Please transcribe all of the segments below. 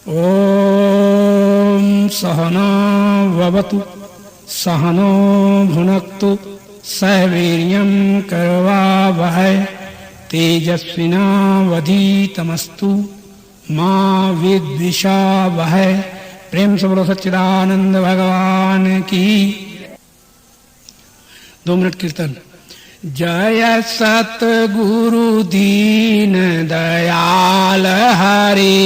ओम सहना भवतु सहनो भुनक्तु सह वीर्यं करवावहै तेजस्विनावधीतमस्तु मां विद्विषावहै। प्रेम से बोलो सच्चिदानंद भगवान की। 2 मिनट कीर्तन। जय सतगुरु दीन दयाल हरे,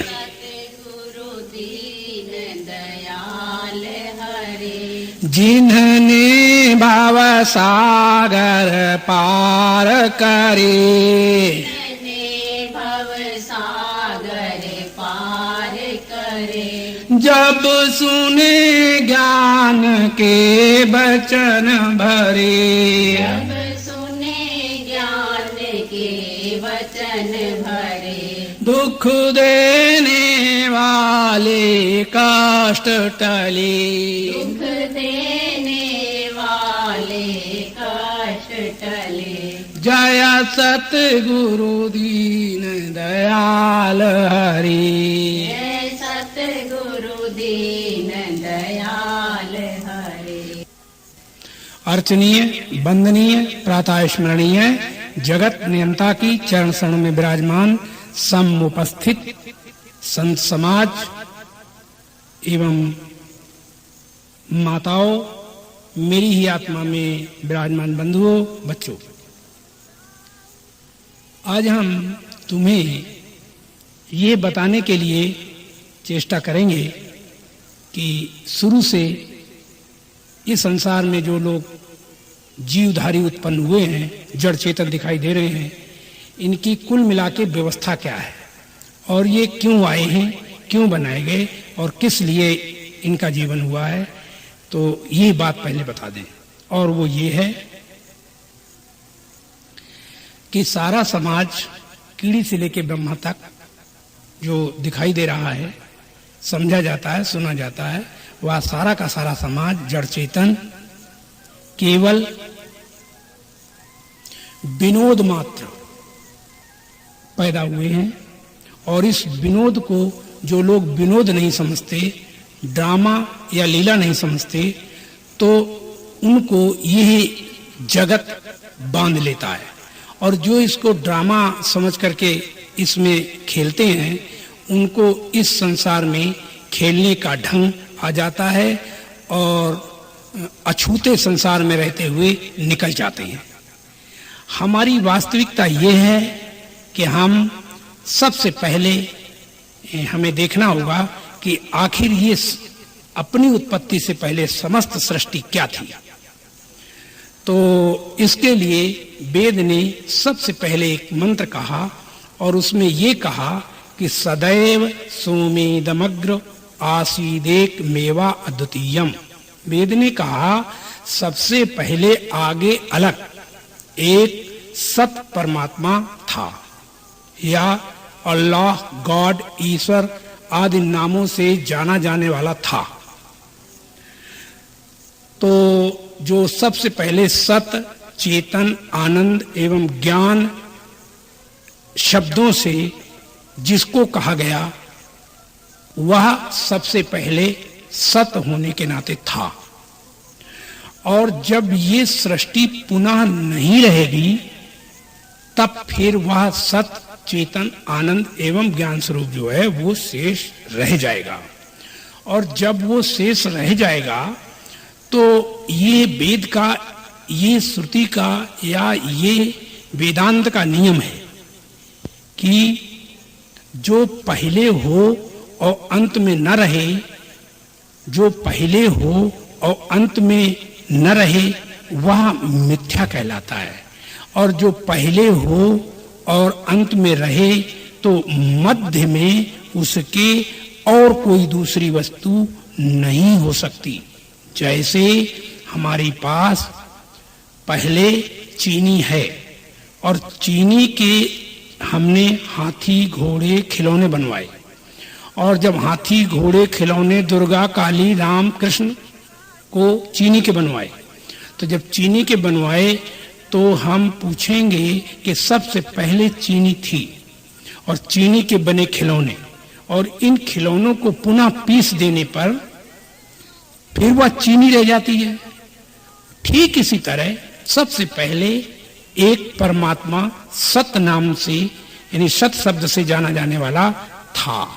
सतगुरु दीन दयाल हरे, जिन्हने भव सागर पार करे, जिन्हने भव सागर पार करे। जब सुने ज्ञान के वचन भरे, जब सुने ज्ञान के वचन भरे, दुख देने वाले कष्ट टले, दुख देने वाले कष्ट टले। जय सतगुरु दीन दयाल हरे। जय सतगुरु दीन दयाल हरे। अर्चनीय, वंदनीय, प्रातः स्मरणीय, जगत नियंता की चरण शरण में विराजमान समुपस्थित संत समाज एवं माताओं, मेरी ही आत्मा में विराजमान बंधुओं, बच्चों, आज हम तुम्हें ये बताने के लिए चेष्टा करेंगे कि शुरू से इस संसार में जो लोग जीवधारी उत्पन्न हुए हैं, जड़ चेतन दिखाई दे रहे हैं, इनकी कुल मिला के व्यवस्था क्या है और ये क्यों आए हैं, क्यों बनाए गए और किस लिए इनका जीवन हुआ है। तो ये बात पहले बता दें, और वो ये है कि सारा समाज कीड़ी से लेकर ब्रह्मा तक जो दिखाई दे रहा है, समझा जाता है, सुना जाता है, वह सारा का सारा समाज जड़ चेतन केवल विनोद मात्र पैदा हुए हैं। और इस विनोद को जो लोग विनोद नहीं समझते, ड्रामा या लीला नहीं समझते, तो उनको यही जगत बांध लेता है। और जो इसको ड्रामा समझ करके इसमें खेलते हैं, उनको इस संसार में खेलने का ढंग आ जाता है और अछूते संसार में रहते हुए निकल जाते हैं। हमारी वास्तविकता ये है कि हम सबसे पहले हमें देखना होगा कि आखिर ये अपनी उत्पत्ति से पहले समस्त सृष्टि क्या थी। तो इसके लिए वेद ने सबसे पहले एक मंत्र कहा और उसमें ये कहा कि सदैव सोमेदमग्र आसीदेक मेवा अद्वितीयम। वेद ने कहा सबसे पहले आगे अलग एक सत परमात्मा था, या अल्लाह, गॉड, ईश्वर आदि नामों से जाना जाने वाला था। तो जो सबसे पहले सत, चेतन, आनंद एवं ज्ञान शब्दों से जिसको कहा गया, वह सबसे पहले सत होने के नाते था। और जब ये सृष्टि पुनः नहीं रहेगी, तब फिर वह सत, चेतन, आनंद एवं ज्ञान स्वरूप जो है वो शेष रह जाएगा। और जब वो शेष रह जाएगा तो ये वेद का, ये श्रुति का या ये वेदांत का नियम है कि जो पहले हो और अंत में न रहे, जो पहले हो और अंत में न रहे, वह मिथ्या कहलाता है। और जो पहले हो और अंत में रहे तो मध्य में उसके और कोई दूसरी वस्तु नहीं हो सकती। जैसे हमारे पास पहले चीनी है और चीनी के हमने हाथी, घोड़े, खिलौने बनवाए, और जब हाथी, घोड़े, खिलौने दुर्गा, काली, राम, कृष्ण को चीनी के बनवाए, तो जब चीनी के बनवाए तो हम पूछेंगे कि सबसे पहले चीनी थी और चीनी के बने खिलौने और इन खिलौनों को पुनः पीस देने पर फिर वह चीनी रह जाती है। ठीक इसी तरह सबसे पहले एक परमात्मा सत नाम से यानी सत शब्द से जाना जाने वाला था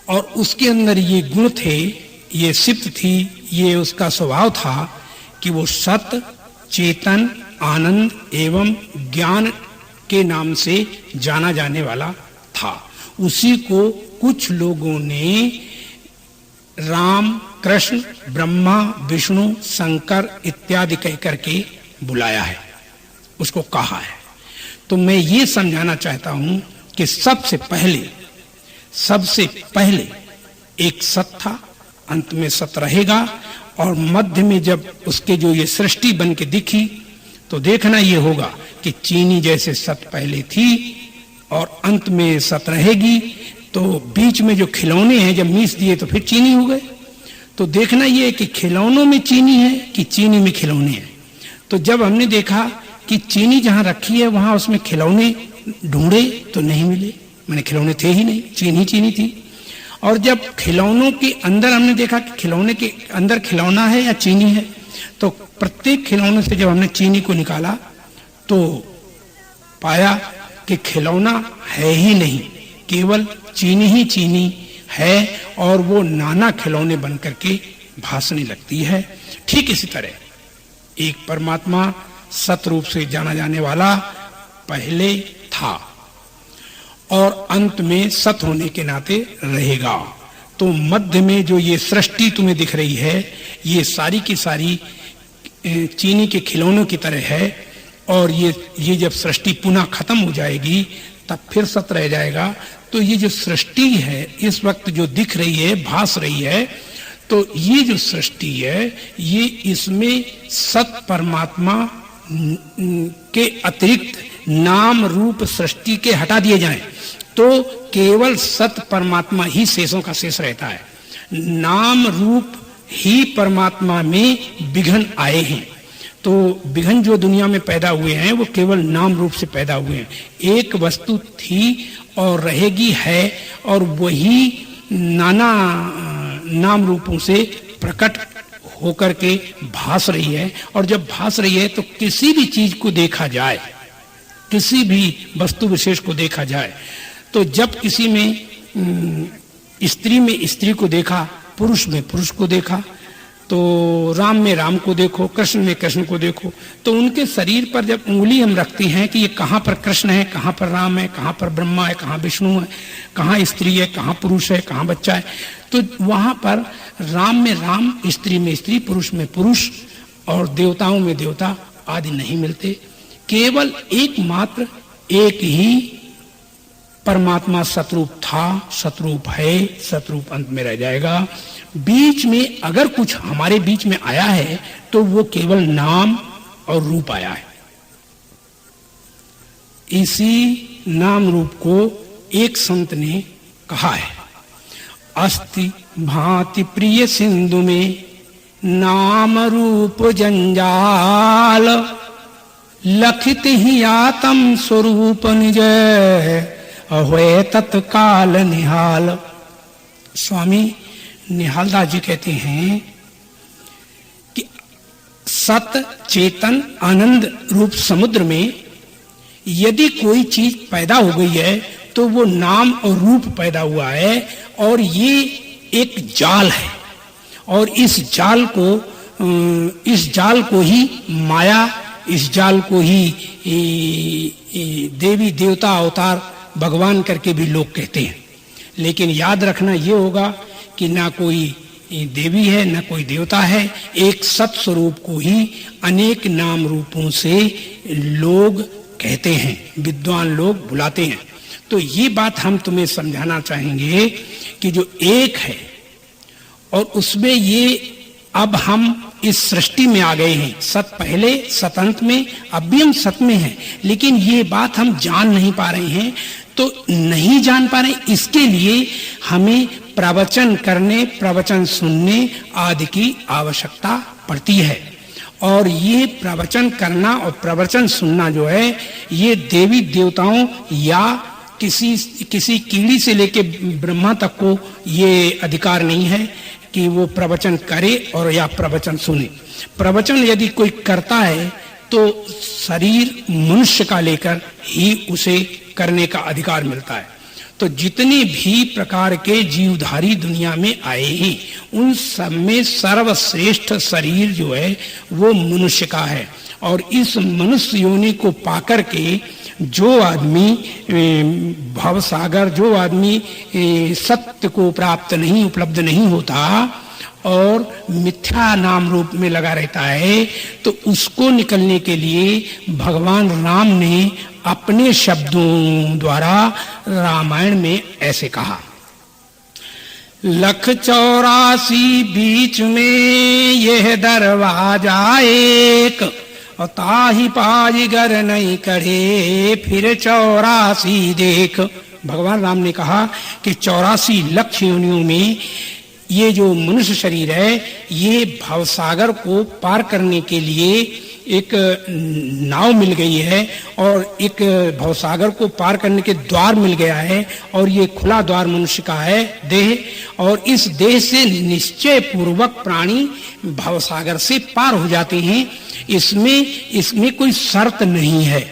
और उसके अंदर ये गुण थे, ये सिद्ध थी, ये उसका स्वभाव था कि वो सत, चेतन, आनंद एवं ज्ञान के नाम से जाना जाने वाला था। उसी को कुछ लोगों ने राम, कृष्ण, ब्रह्मा, विष्णु, शंकर इत्यादि कह करके बुलाया है, उसको कहा है। तो मैं ये समझाना चाहता हूं कि सबसे पहले एक सत था, अंत में सत रहेगा और मध्य में जब उसके जो ये सृष्टि बन के दिखी तो देखना ये होगा कि चीनी जैसे सत पहले थी और अंत में सत रहेगी। तो बीच में जो खिलौने हैं जब मीस दिए तो फिर चीनी हो गए। तो देखना ये है कि खिलौनों में चीनी है कि चीनी में खिलौने हैं। तो जब हमने देखा कि चीनी जहां रखी है वहां उसमें खिलौने ढूंढे तो नहीं मिले, मैंने खिलौने थे ही नहीं, चीनी थी। और जब खिलौनों के अंदर हमने देखा कि खिलौने के अंदर खिलौना है या चीनी है, तो प्रत्येक खिलौने से जब हमने चीनी को निकाला तो पाया कि खिलौना है ही नहीं, केवल चीनी ही चीनी है और वो नाना खिलौने बन करके भासने लगती है। ठीक इसी तरह एक परमात्मा सत रूप से जाना जाने वाला पहले था और अंत में सत होने के नाते रहेगा। तो मध्य में जो ये सृष्टि तुम्हें दिख रही है ये सारी की सारी चीनी के खिलौनों की तरह है और ये जब सृष्टि पुनः खत्म हो जाएगी तब फिर सत रह जाएगा। तो ये जो सृष्टि है इस वक्त जो दिख रही है, भास रही है, तो ये जो सृष्टि है ये इसमें सत परमात्मा के अतिरिक्त नाम रूप सृष्टि के हटा दिए जाएं तो केवल सत परमात्मा ही शेषों का शेष रहता है। नाम रूप ही परमात्मा में विघ्न आए हैं। तो विघ्न जो दुनिया में पैदा हुए हैं वो केवल नाम रूप से पैदा हुए हैं। एक वस्तु थी और रहेगी है और वही नाना नाम रूपों से प्रकट होकर के भास रही है। और जब भास रही है तो किसी भी चीज को देखा जाए, किसी भी वस्तु विशेष को देखा जाए, तो जब किसी में स्त्री में स्त्री को देखा, पुरुष में पुरुष को देखा, तो राम में राम को देखो, कृष्ण में कृष्ण को देखो, तो उनके शरीर पर जब उंगली हम रखते हैं कि ये कहाँ पर कृष्ण है, कहाँ पर राम है, कहाँ पर ब्रह्मा है, कहाँ विष्णु है, कहाँ स्त्री है, कहाँ पुरुष है, कहाँ बच्चा है, तो वहां पर राम में राम, स्त्री में स्त्री, पुरुष में पुरुष और देवताओं में देवता आदि नहीं मिलते। केवल एकमात्र एक ही परमात्मा सतरूप था, सतरूप है, सतरूप अंत में रह जाएगा। बीच में अगर कुछ हमारे बीच में आया है तो वो केवल नाम और रूप आया है। इसी नाम रूप को एक संत ने कहा है, अस्ति भांति प्रिय सिंधु में नाम रूप जंजाल, लखित ही आत्म स्वरूप निज अहोए तत्काल निहाल। स्वामी निहालदास जी कहते हैं कि सत चेतन आनंद रूप समुद्र में यदि कोई चीज पैदा हो गई है तो वो नाम और रूप पैदा हुआ है और ये एक जाल है और इस जाल को ही माया, इस जाल को ही देवी देवता अवतार भगवान करके भी लोग कहते हैं। लेकिन याद रखना ये होगा कि ना कोई देवी है ना कोई देवता है, एक सत स्वरूप को ही अनेक नाम रूपों से लोग कहते हैं, विद्वान लोग बुलाते हैं। तो ये बात हम तुम्हें समझाना चाहेंगे कि जो एक है और उसमें ये अब हम इस सृष्टि में आ गए हैं, सत पहले सत अंत में, अब भी हम सत में हैं, लेकिन ये बात हम जान नहीं पा रहे हैं। तो नहीं जान पा रहे, इसके लिए हमें प्रवचन करने, प्रवचन सुनने आदि की आवश्यकता पड़ती है। और ये प्रवचन करना और प्रवचन सुनना जो है ये देवी देवताओं या किसी कीड़ी से लेके ब्रह्मा तक को ये अधिकार नहीं है कि वो प्रवचन करे और या प्रवचन सुने। प्रवचन यदि कोई करता है तो शरीर मनुष्य का लेकर ही उसे करने का अधिकार मिलता है। तो जितने भी प्रकार के जीवधारी दुनिया में आए हैं उन सब में सर्वश्रेष्ठ शरीर जो है वो मनुष्य का है। और इस मनुष्य योनि को पाकर के जो आदमी भवसागर, जो आदमी सत्य को प्राप्त नहीं, उपलब्ध नहीं होता और मिथ्या नाम रूप में लगा रहता है, तो उसको निकलने के लिए भगवान राम ने अपने शब्दों द्वारा रामायण में ऐसे कहा। 184 बीच में यह दरवाजा एक, और ताहि पाई गर नहीं करे फिर 84 देख। भगवान राम ने कहा कि 84 लक्ष योनियों में ये जो मनुष्य शरीर है ये भवसागर को पार करने के लिए एक नाव मिल गई है और एक भवसागर को पार करने के द्वार मिल गया है और ये खुला द्वार मनुष्य का है देह। और इस देह से निश्चय पूर्वक प्राणी भवसागर से पार हो जाते हैं। इसमें कोई शर्त नहीं है।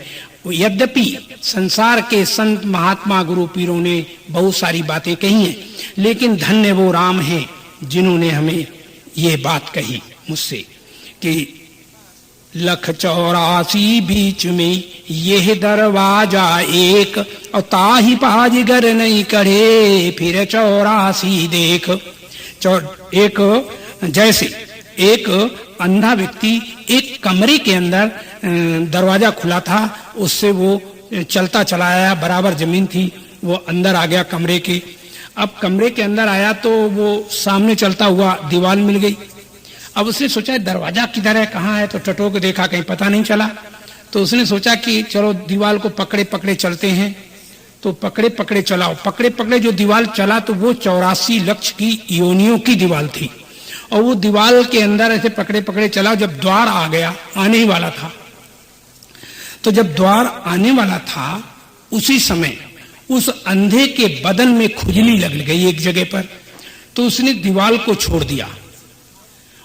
यद्यपि संसार के संत महात्मा गुरु पीरों ने बहुत सारी बातें कही हैं, लेकिन धन्य वो राम हैं जिन्होंने हमें ये बात कही मुझसे कि 184 बीच में यह दरवाजा एक, और ताहि पाज गर नहीं करे फिर 84 देख। एक जैसे एक अंधा व्यक्ति एक कमरे के अंदर दरवाजा खुला था, उससे वो चलता चला आया, बराबर जमीन थी, वो अंदर आ गया कमरे के। अब कमरे के अंदर आया तो वो सामने चलता हुआ दीवार मिल गई। अब उसने सोचा दरवाजा किधर है, कहाँ है, तो टटो के देखा कहीं पता नहीं चला। तो उसने सोचा कि चलो दीवार को पकड़े पकड़े चलते हैं। तो पकड़े पकड़े चलाओ, पकड़े पकड़े जो दीवार चला तो वो 84 लक्ष की योनियों की दीवार थी। और वो दीवार के अंदर ऐसे पकड़े पकड़े चला, जब द्वार आ गया, आने ही वाला था, तो जब द्वार आने वाला था उसी समय उस अंधे के बदन में खुजली लग गई एक जगह पर। तो उसने दीवार को छोड़ दिया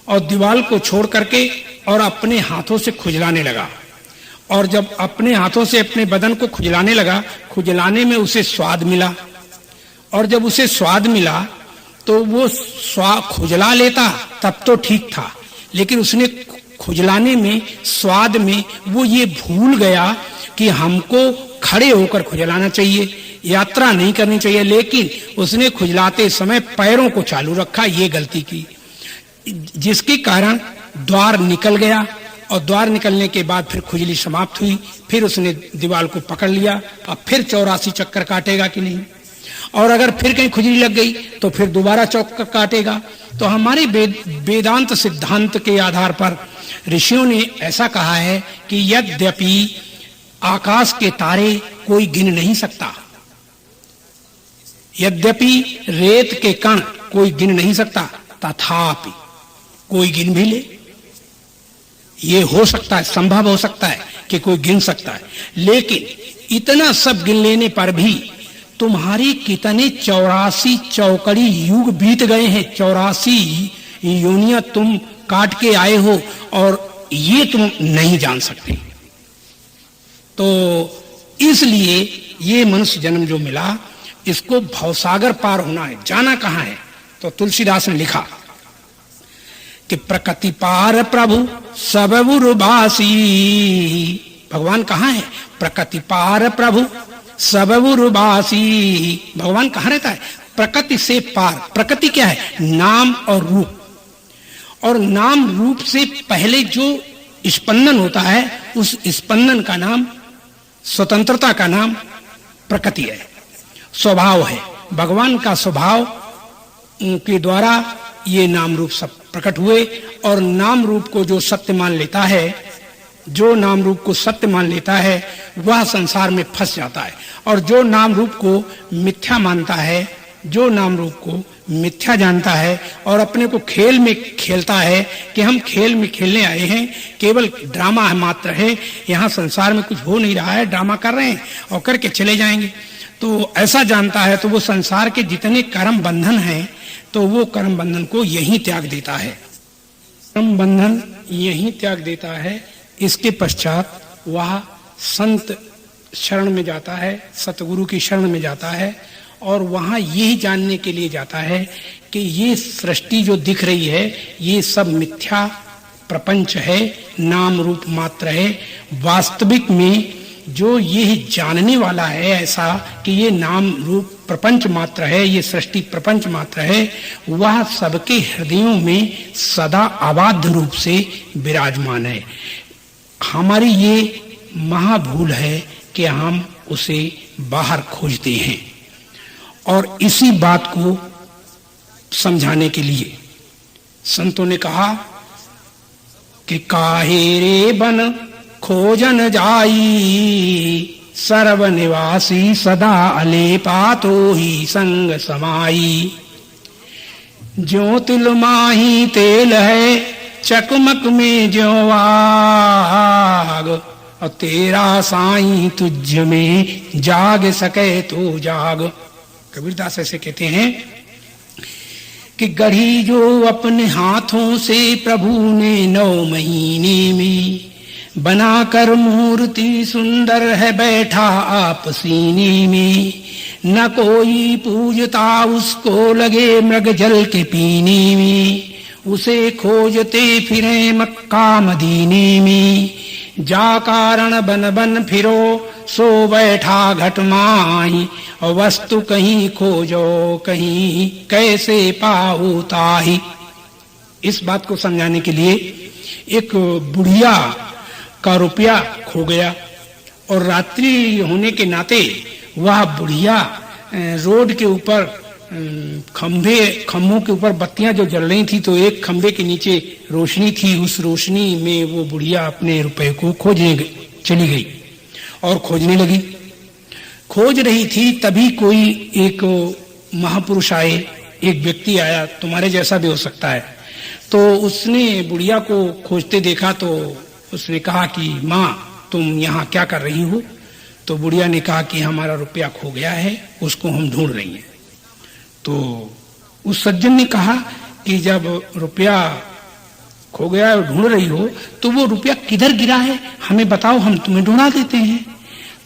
और दीवार को छोड़ करके और अपने हाथों से खुजलाने लगा। और जब अपने हाथों से अपने बदन को खुजलाने लगा, खुजलाने में उसे स्वाद मिला। और जब उसे स्वाद मिला तो वो खुजला लेता तब तो ठीक था, लेकिन उसने खुजलाने में, स्वाद में वो ये भूल गया कि हमको खड़े होकर खुजलाना चाहिए, यात्रा नहीं करनी चाहिए, लेकिन उसने खुजलाते समय पैरों को चालू रखा, ये गलती की, जिसके कारण द्वार निकल गया। और द्वार निकलने के बाद फिर खुजली समाप्त हुई। फिर उसने दीवार को पकड़ लिया। अब फिर 84 चक्कर काटेगा कि नहीं, और अगर फिर कहीं खुजली लग गई तो फिर दोबारा चक्कर काटेगा। तो हमारे वेदांत सिद्धांत के आधार पर ऋषियों ने ऐसा कहा है कि यद्यपि आकाश के तारे कोई गिन नहीं सकता, यद्यपि रेत के कण कोई गिन नहीं सकता, तथापि कोई गिन भी ले, ये हो सकता है, संभव हो सकता है कि कोई गिन सकता है। लेकिन इतना सब गिन लेने पर भी तुम्हारी कितने 84 चौकड़ी युग बीत गए हैं, 84 योनियां तुम काट के आए हो और ये तुम नहीं जान सकते। तो इसलिए ये मनुष्य जन्म जो मिला, इसको भवसागर पार होना है। जाना कहां है? तो तुलसीदास ने लिखा कि प्रकृति पार प्रभु सब उर्वासी। भगवान कहां है? प्रकृति पार प्रभु सब उर्वासी। भगवान कहां रहता है? प्रकृति से पार। प्रकृति क्या है? नाम और रूप। और नाम रूप से पहले जो स्पंदन होता है, उस स्पंदन का नाम, स्वतंत्रता का नाम प्रकृति है, स्वभाव है। भगवान का स्वभाव के द्वारा ये नाम रूप सब प्रकट हुए। और नाम रूप को जो सत्य मान लेता है, जो नाम रूप को सत्य मान लेता है, वह संसार में फंस जाता है। और जो नाम रूप को मिथ्या मानता है, जो नाम रूप को मिथ्या जानता है और अपने को खेल में खेलता है कि हम खेल में खेलने आए हैं, केवल ड्रामा मात्र है, यहाँ संसार में कुछ हो नहीं रहा है, ड्रामा कर रहे हैं और करके चले जाएंगे, तो ऐसा जानता है तो वो संसार के जितने कर्म बंधन हैं तो वो कर्म बंधन को यहीं त्याग देता है, कर्म बंधन यहीं त्याग देता है। इसके पश्चात वह संत शरण में जाता है, सतगुरु की शरण में जाता है और वहां यही जानने के लिए जाता है कि ये सृष्टि जो दिख रही है ये सब मिथ्या प्रपंच है, नाम रूप मात्र है। वास्तविक में जो ये जानने वाला है ऐसा कि ये नाम रूप प्रपंच मात्र है, ये सृष्टि प्रपंच मात्र है, वह सबके हृदयों में सदा अबाध्य रूप से विराजमान है। हमारी ये महाभूल है कि हम उसे बाहर खोजते हैं। और इसी बात को समझाने के लिए संतों ने कहा कि काहे रे बन खोजन जाई, सर्वनिवासी सदा अलेपा तो ही संग समाई। ज्यों तिल माही तेल है चकमक में ज्यों आग, और तेरा साईं तुझ में जाग सके तो जाग। कबीरदास ऐसे कहते हैं कि गढ़ी जो अपने हाथों से प्रभु ने 9 महीने में, बनाकर मूर्ति सुंदर है बैठा आप सीने में। न कोई पूजता उसको लगे मृग जल के पीने में, उसे खोजते फिरे मक्का मदीने में। जा कारण बन बन फिरो सो बैठा घट माही, और वस्तु कहीं खोजो कहीं कैसे पाओ ताही। इस बात को समझाने के लिए एक बुढ़िया का रुपया खो गया और रात्रि होने के नाते वह बुढ़िया रोड के ऊपर खम्भों के ऊपर बत्तियां जो जल रही थी तो एक खम्भे के नीचे रोशनी थी, उस रोशनी में वो बुढ़िया अपने रुपए को खोजने चली गई और खोजने लगी। खोज रही थी तभी कोई एक महापुरुष आए, एक व्यक्ति आया, तुम्हारे जैसा भी हो सकता है। तो उसने बुढ़िया को खोजते देखा तो उसने कहा कि माँ तुम यहाँ क्या कर रही हो? तो बुढ़िया ने कहा कि हमारा रुपया खो गया है, उसको हम ढूंढ रही हैं। तो उस सज्जन ने कहा कि जब रुपया खो गया और ढूंढ रही हो तो वो रुपया किधर गिरा है हमें बताओ, हम तुम्हें ढूंढा देते हैं।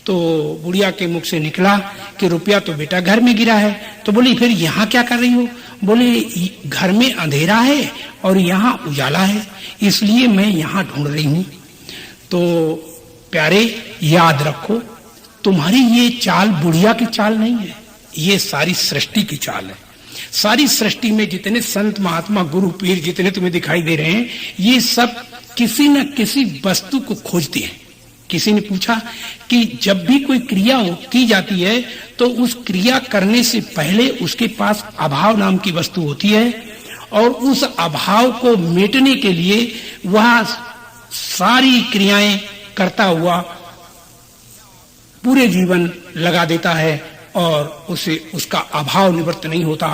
तो बुढ़िया के मुख से निकला कि रुपया तो बेटा घर में गिरा है। तो बोली फिर यहाँ क्या कर रही हो? बोले घर में अंधेरा है और यहाँ उजाला है, इसलिए मैं यहाँ ढूंढ रही हूँ। तो प्यारे याद रखो, तुम्हारी ये चाल बुढ़िया की चाल नहीं है, ये सारी सृष्टि की चाल है। सारी सृष्टि में जितने संत महात्मा गुरु पीर जितने तुम्हें दिखाई दे रहे हैं, ये सब किसी न किसी वस्तु को खोजते हैं। किसी ने पूछा कि जब भी कोई क्रिया की जाती है तो उस क्रिया करने से पहले उसके पास अभाव नाम की वस्तु होती है और उस अभाव को मिटने के लिए वह सारी क्रियाएं करता हुआ पूरे जीवन लगा देता है और उसे उसका अभाव निवृत्त नहीं होता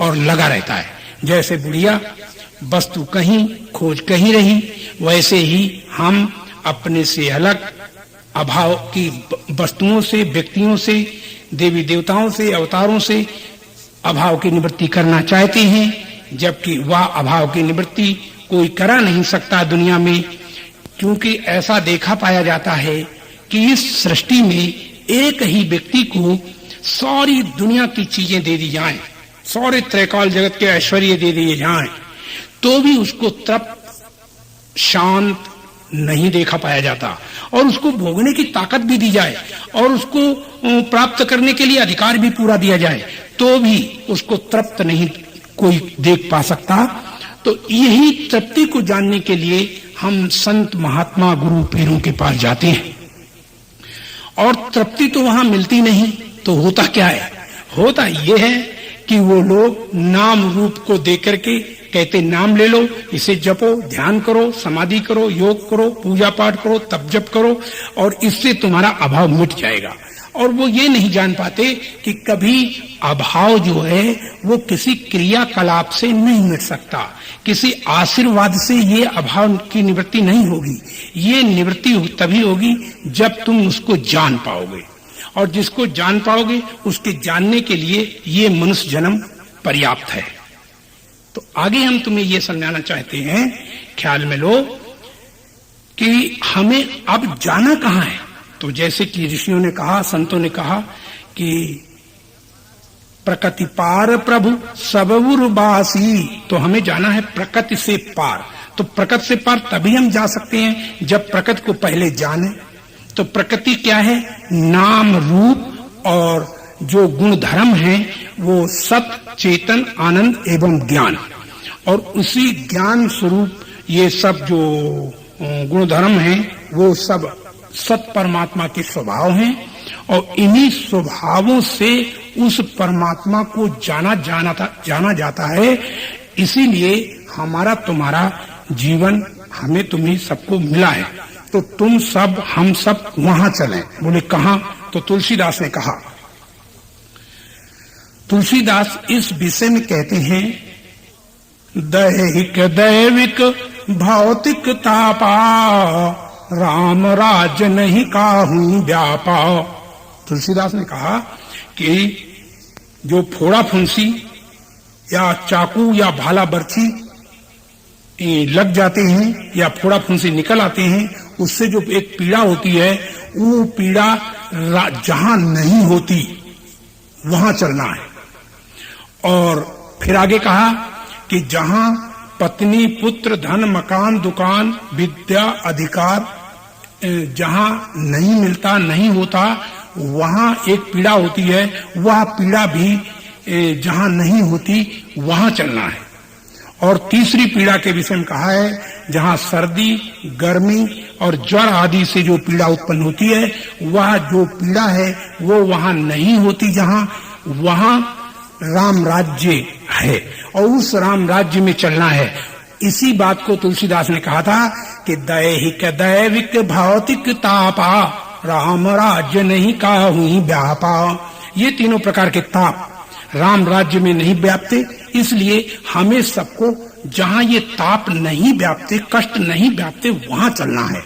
और लगा रहता है। जैसे बुढ़िया वस्तु कहीं खोज कहीं रही, वैसे ही हम अपने से अलग अभाव की वस्तुओं से, व्यक्तियों से, देवी देवताओं से, अवतारों से अभाव की निवृत्ति करना चाहते हैं, जबकि वह अभाव की निवृत्ति कोई करा नहीं सकता दुनिया में। क्योंकि ऐसा देखा पाया जाता है कि इस सृष्टि में एक ही व्यक्ति को सारी दुनिया की चीजें दे दी जाएं, सारे त्रैकाल जगत के ऐश्वर्य दे दिए जाएं, तो भी उसको तृप्त शांत नहीं देखा पाया जाता। और उसको भोगने की ताकत भी दी जाए और उसको प्राप्त करने के लिए अधिकार भी पूरा दिया जाए, तो भी उसको तृप्त नहीं कोई देख पा सकता। तो यही तृप्ति को जानने के लिए हम संत महात्मा गुरु पीरों के पास जाते हैं और तृप्ति तो वहां मिलती नहीं। तो होता क्या है? होता यह है कि वो लोग नाम रूप को देकर के कहते नाम ले लो, इसे जपो, ध्यान करो, समाधि करो, योग करो, पूजा पाठ करो, तप जप करो और इससे तुम्हारा अभाव मिट जाएगा। और वो ये नहीं जान पाते कि कभी अभाव जो है वो किसी क्रियाकलाप से नहीं मिट सकता, किसी आशीर्वाद से ये अभाव की निवृत्ति नहीं होगी। ये निवृत्ति तभी होगी जब तुम उसको जान पाओगे। और जिसको जान पाओगे उसके जानने के लिए ये मनुष्य जन्म पर्याप्त है। तो आगे हम तुम्हें ये समझाना चाहते हैं, ख्याल में लो कि हमें अब जाना कहां है। तो जैसे कि ऋषियों ने कहा, संतों ने कहा कि प्रकृति पार प्रभु सबुरबासी, तो हमें जाना है प्रकृति से पार। तो प्रकृति से पार तभी हम जा सकते हैं जब प्रकृति को पहले जाने। तो प्रकृति क्या है? नाम रूप और जो गुण धर्म है वो सत, चेतन, आनंद एवं ज्ञान, और उसी ज्ञान स्वरूप ये सब जो गुण धर्म है वो सब सत परमात्मा के स्वभाव हैं, और इन्हीं स्वभावों से उस परमात्मा को जाना जाता है। इसीलिए हमारा तुम्हारा जीवन हमें तुम्हें सबको मिला है। तो तुम सब हम सब वहां चलें। बोले कहां? तो तुलसीदास ने कहा, तुलसीदास इस विषय में कहते हैं, दैहिक दैविक भौतिक तापा राम राज्य नहीं काहू व्यापा। तुलसीदास ने कहा कि जो फोड़ा फुंसी या चाकू या भाला बर्छी लग जाते हैं या फोड़ा फुंसी निकल आते हैं, उससे जो एक पीड़ा होती है वो पीड़ा जहां नहीं होती वहां चलना है। और फिर आगे कहा कि जहां पत्नी पुत्र धन मकान दुकान विद्या अधिकार जहां नहीं मिलता नहीं होता वहां एक पीड़ा होती है, वह पीड़ा भी जहां नहीं होती वहां चलना है। और तीसरी पीड़ा के विषय में कहा है, जहां सर्दी गर्मी और ज्वर आदि से जो पीड़ा उत्पन्न होती है वह जो पीड़ा है वो वहां नहीं होती, जहां वहां राम राज्य है और उस राम राज्य में चलना है। इसी बात को तुलसीदास ने कहा था कि दैहिक दैविक भौतिक तापा राम राज्य नहीं काहू व्यापा। ये तीनों प्रकार के ताप राम राज्य में नहीं व्यापते, इसलिए हमें सबको जहां ये ताप नहीं व्यापते, कष्ट नहीं व्यापते, वहां चलना है।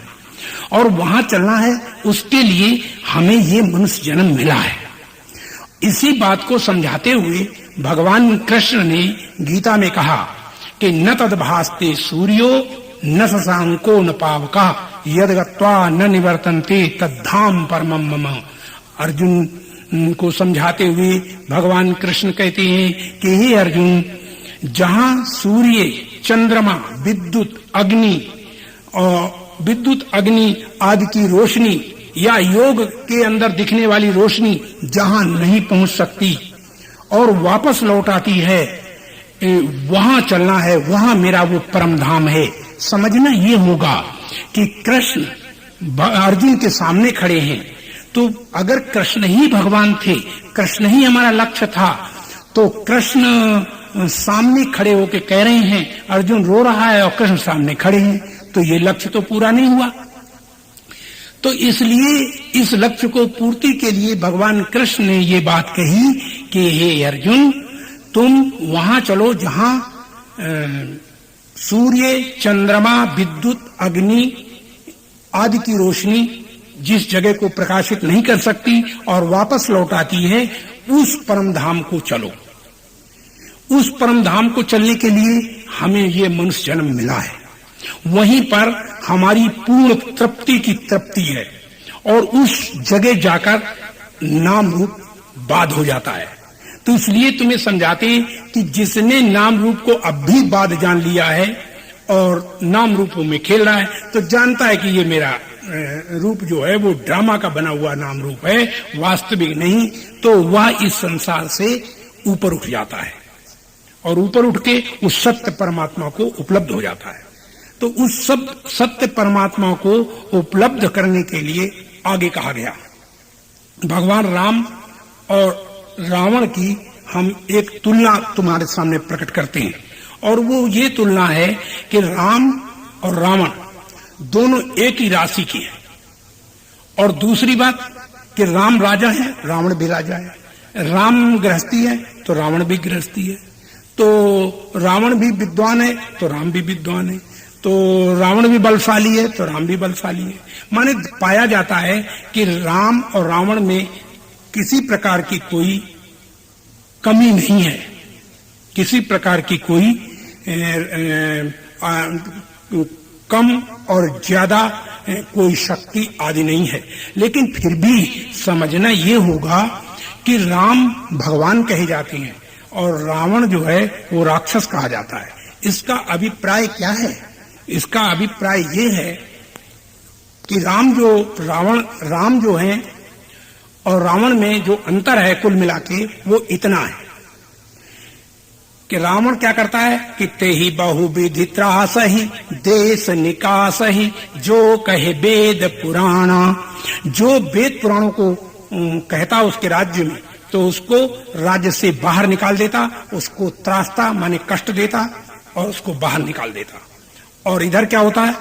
और वहां चलना है उसके लिए हमें ये मनुष्य जन्म मिला है। इसी बात को समझाते हुए भगवान कृष्ण ने गीता में कहा कि न तद्भास्ते सूर्यो न शशांको न पावका यद गत्वा न निवर्तन्ते तद्धाम परमम मम। अर्जुन को समझाते हुए भगवान कृष्ण कहते हैं कि हे अर्जुन, जहां सूर्य चंद्रमा विद्युत अग्नि आदि की रोशनी या योग के अंदर दिखने वाली रोशनी जहां नहीं पहुंच सकती और वापस लौट आती है, वहां चलना है, वहां मेरा वो परम धाम है। समझना ये होगा कि कृष्ण अर्जुन के सामने खड़े हैं, तो अगर कृष्ण ही भगवान थे, कृष्ण ही हमारा लक्ष्य था, तो कृष्ण सामने खड़े होके कह रहे हैं अर्जुन रो रहा है और कृष्ण सामने खड़े हैं, तो ये लक्ष्य तो पूरा नहीं हुआ। तो इसलिए इस लक्ष्य को पूर्ति के लिए भगवान कृष्ण ने ये बात कही कि हे अर्जुन, तुम वहां चलो जहां सूर्य चंद्रमा विद्युत अग्नि आदि की रोशनी जिस जगह को प्रकाशित नहीं कर सकती और वापस लौट आती है, उस परम धाम को चलो। उस परम धाम को चलने के लिए हमें ये मनुष्य जन्म मिला है। वहीं पर हमारी पूर्ण तृप्ति की तृप्ति है और उस जगह जाकर नाम रूप बाध हो जाता है। तो इसलिए तुम्हें समझाते हैं कि जिसने नाम रूप को अब भी बाध जान लिया है और नाम रूपों में खेल रहा है, तो जानता है कि ये मेरा रूप जो है वो ड्रामा का बना हुआ नाम रूप है, वास्तविक नहीं। तो वह इस संसार से ऊपर उठ जाता है और ऊपर उठ के उस सत्य परमात्मा को उपलब्ध हो जाता है। तो उस सब सत्य परमात्मा को उपलब्ध करने के लिए आगे कहा गया। भगवान राम और रावण की हम एक तुलना तुम्हारे सामने प्रकट करते हैं, और वो ये तुलना है कि राम और रावण दोनों एक ही राशि के हैं। और दूसरी बात कि राम राजा है, रावण भी राजा है। राम गृहस्थी है तो रावण भी गृहस्थी है। तो रावण भी विद्वान है तो राम भी विद्वान है। तो रावण भी बलशाली है तो राम भी बलशाली है। माने पाया जाता है कि राम और रावण में किसी प्रकार की कोई कमी नहीं है, किसी प्रकार की कोई कम और ज्यादा कोई शक्ति आदि नहीं है। लेकिन फिर भी समझना ये होगा कि राम भगवान कहे जाते हैं और रावण जो है वो राक्षस कहा जाता है। इसका अभिप्राय क्या है? इसका अभिप्राय ये है कि राम जो हैं और रावण में जो अंतर है कुल मिला के वो इतना है कि रावण क्या करता है कि तेहि बहुविधि त्रासहि देश निकासहि जो कहे वेद पुराणा। जो वेद पुराणों को कहता उसके राज्य में तो उसको राज्य से बाहर निकाल देता, उसको त्रासता माने कष्ट देता और उसको बाहर निकाल देता। और इधर क्या होता है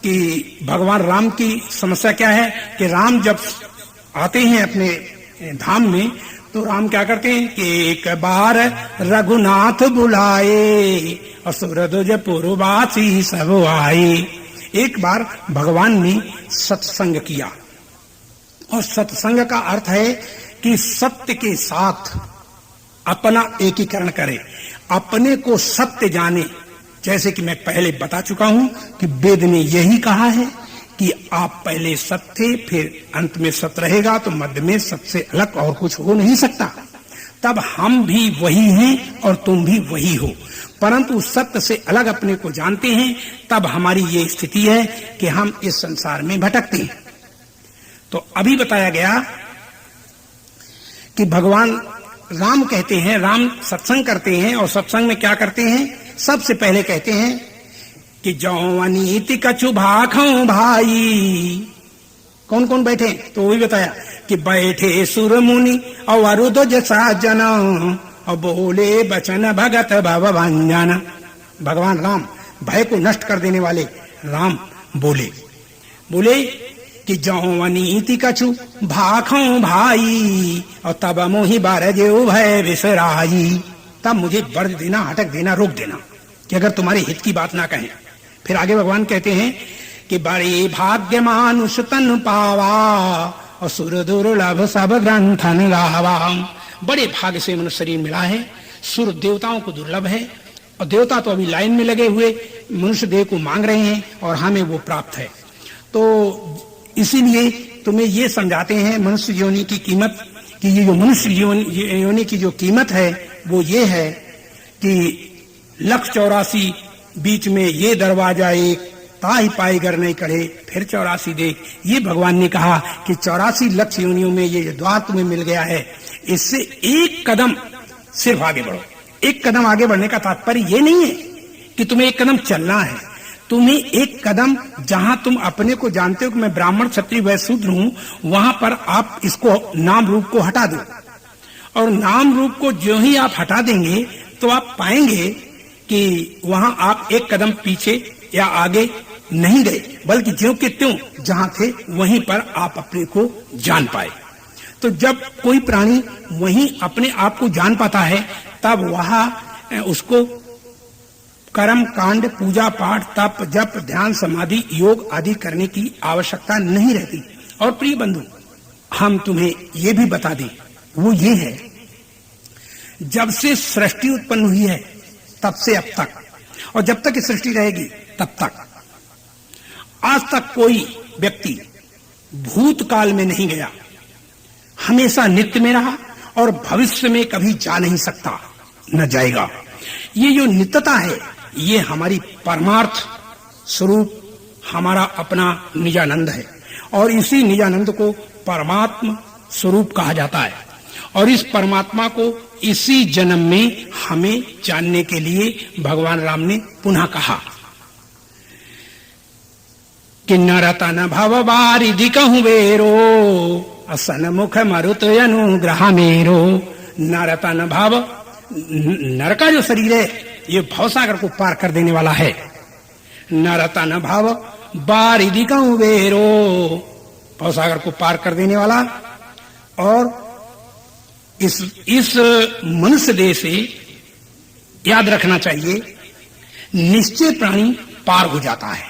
कि भगवान राम की समस्या क्या है कि राम जब आते हैं अपने धाम में तो राम क्या करते हैं कि एक बार रघुनाथ बुलाए असुर दुज पुरवासी सब आए। एक बार भगवान ने सत्संग किया और सत्संग का अर्थ है कि सत्य के साथ अपना एकीकरण करे, अपने को सत्य जाने। जैसे कि मैं पहले बता चुका हूं कि वेद ने यही कहा है कि आप पहले सत्य थे, फिर अंत में सत्य रहेगा, तो मध्य में सबसे अलग और कुछ हो नहीं सकता। तब हम भी वही हैं और तुम भी वही हो, परंतु सत्य से अलग अपने को जानते हैं। तब हमारी ये स्थिति है कि हम इस संसार में भटकते हैं। तो अभी बताया गया कि भगवान राम कहते हैं, राम सत्संग करते हैं और सत्संग में क्या करते हैं? सबसे पहले कहते हैं कि जौवनीति कछु भाखों भाई। कौन कौन बैठे? तो वही बताया कि बैठे सुर मुनि और अरुद जसा जना और बोले बचन भगत भव भंजन। भगवान राम भय को नष्ट कर देने वाले राम बोले कि जौवनीति कछु भाखों भाई और तब मोहि बारजे भय विसराई। तब मुझे वर्ज देना, हटक देना, रोक देना कि अगर तुम्हारे हित की बात ना कहें। फिर आगे भगवान कहते हैं कि बड़े भाग्य मानुष तन पावा और सुर दुर्लभ सब ग्रंथन लावा। बड़े भाग्य से मनुष्य शरीर मिला है, सुर देवताओं को दुर्लभ है और देवता तो अभी लाइन में लगे हुए मनुष्य देह को मांग रहे हैं और हमें वो प्राप्त है। तो इसीलिए तुम्हें ये समझाते हैं मनुष्य योनि की कीमत, कि ये जो मनुष्य योनि की जो कीमत है वो ये है कि 184 बीच में ये दरवाजा एक ताहि पाई गर नहीं कढ़े फिर 84 देख। ये भगवान ने कहा कि 84 लक्ष योनियों में ये जो द्वार तुम्हें मिल गया है, इससे एक कदम सिर्फ आगे बढ़ो। एक कदम आगे बढ़ने का तात्पर्य ये नहीं है कि तुम्हें एक कदम चलना है, तुम्हें एक कदम जहां तुम अपने को जानते हो कि मैं ब्राह्मण क्षत्रिय वैश्य शूद्र हूं, वहां पर आप इसको नाम रूप को हटा दो। और नाम रूप को जो ही आप हटा देंगे तो आप पाएंगे कि वहां आप एक कदम पीछे या आगे नहीं गए, बल्कि ज्यों के त्यों जहां थे वहीं पर आप अपने को जान पाए। तो जब कोई प्राणी वहीं अपने आप को जान पाता है तब वहां उसको कर्म कांड, पूजा पाठ, तप, जप, ध्यान, समाधि, योग आदि करने की आवश्यकता नहीं रहती। और प्रिय बंधु, हम तुम्हें ये भी बता दें, वो ये है जब से सृष्टि उत्पन्न हुई है तब से अब तक, और जब तक सृष्टि रहेगी तब तक, आज तक कोई व्यक्ति भूतकाल में नहीं गया, हमेशा नित्य में रहा और भविष्य में कभी जा नहीं सकता, न जाएगा। ये जो नित्यता है ये हमारी परमार्थ स्वरूप, हमारा अपना निजानंद है और इसी निजानंद को परमात्मा स्वरूप कहा जाता है। और इस परमात्मा को इसी जन्म में हमें जानने के लिए भगवान राम ने पुनः कहा कि नरतन भव बारिधि कहूं बेरो असन मुख मरुत अनुग्रह मेरो। नरतन भाव, नर का जो शरीर है ये भवसागर को पार कर देने वाला है। नरतन भाव बारिधि कहूं बेरो, भवसागर को पार कर देने वाला। और इस मनुष्य देह से याद रखना चाहिए, निश्चय प्राणी पार हो जाता है,